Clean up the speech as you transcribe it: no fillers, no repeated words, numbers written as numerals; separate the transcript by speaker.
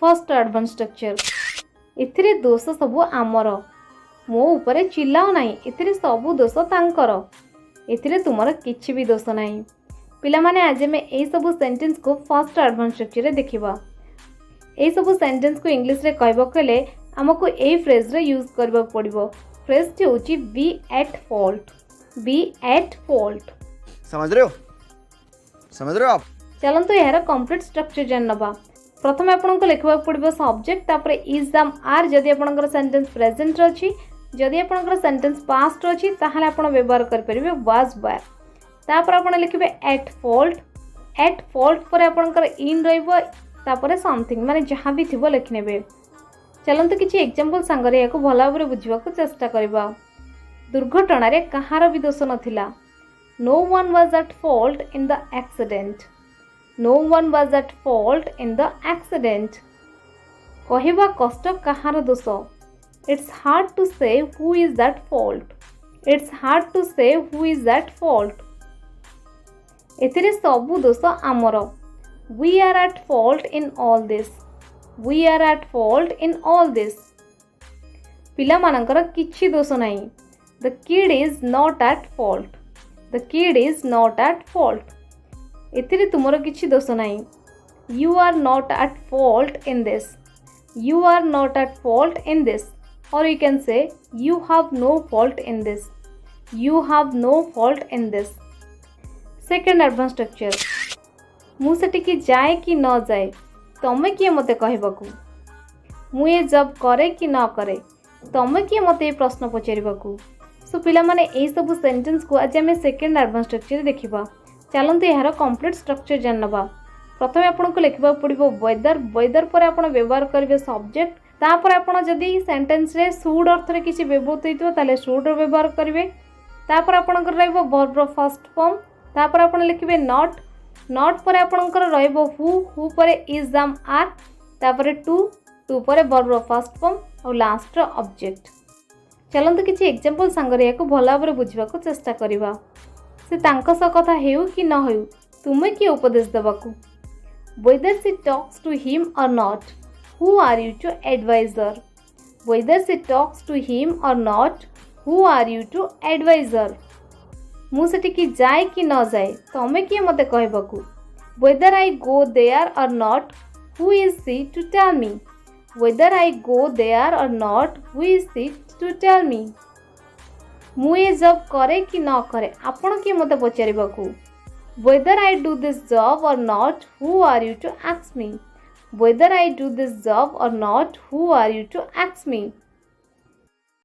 Speaker 1: First advance structure एथिरे दोष सब आमर मो उपरे चिल्लाओ नहीं एथिरे सब दोष तांकर एथिरे तुमर किछि भी दोष नहीं। पिला माने आज में ए सब सेंटेंस को फर्स्ट एडवांस स्ट्रक्चर रे देखिबा। ए सब सेंटेंस को इंग्लिश रे कहबो कले हमको ए फ्रेज रे यूज करबा पड़िबो। फ्रेज टी होची be at fault. Be at fault
Speaker 2: समझ रहे हो आप?
Speaker 1: चलंतु यार कंप्लीट स्ट्रक्चर जान नबा। प्रथम आपन को लिखबा पड़िबो सब्जेक्ट तापर इज दाम आर जदि आपन सेंटेंस प्रेजेंट अछि जदि आपन सेंटेंस पास्ट अछि ताहाले आपन व्यवहार कर परिबे वाज वेयर। तापर आपन लिखबे एट फॉल्ट पर आपन इन रहइबो तापर समथिंग माने जहां भी थिबो लिख नेबे। चलंतु किछि एग्जांपल संगरे याको भला भाबरे बुझिबा को चेष्टा करबा। दुर्घटना रे कहार भी दोष नथिला। No one was at fault in the accident. No one was at fault in the accident. कहिबा कष्ट कहार दोष। It's hard to say who is at fault. It's hard to say who is at fault. एथिरे सबु दोष आमर। We are at fault in all this. We are at fault in all this. पिला मानकर किछि दोष नहीं। The kid is not at fault. The kid is not at fault. एथिरे तुमर किछि दोष नहीं। You are not at fault in this. You are not at fault in this. और you can say you have no fault in this. You have no fault in this. Second advance structure मु सेटिकी जाए कि न जाए तमे किए मते कहबाकू। मु ये जॉब करे कि न करे तमे किए मते प्रश्न पचारिबाकू। सो पिला माने ए सब सेंटेंस को आज आम सेकेंड एडवांस स्ट्रक्चर देखिबा। चलते यार कंप्लीट स्ट्रक्चर जान नबा। प्रथम आपन को लिखबा पड़िबो वेदर। वेदर पर आपन व्यवहार करिवे सब्जेक्ट। तापर आपन जदी सेंटेंस रे शुड अर्थ रे किछि व्यवहार होइतो ताले शुड रो व्यवहार करिवे। तापर आपन कर रहइबो वर्ब रो फर्स्ट फॉर्म। तापर आपन लिखिबे नॉट। नॉट पर आपन कर रहइबो हु पर इज दाम आर। तापर टू पर वर्ब रो फर्स्ट फॉर्म और लास्ट रो ऑब्जेक्ट। चलंतु किछि एग्जांपल संगरे याको भला भाबरे बुझिबा को चेष्टा करिबा। से तांको स कथा हेउ कि न हेउ तुमे कि उपदेश देबाकू। whether she talks to him or not, who are you to advise her? whether she talks to him or not, who are you to advise her? मु सेटिकी जाए कि न जाए तमे कि मते कहबाकू। whether I go there or not, who is she to tell me? whether I go there or not, who is she to tell me? मु ये जॉब करे कि न करे आपण कि मते पचारिबाकू। whether I do this job or not, who are you to ask me? whether I do this job or not, who are you to ask me?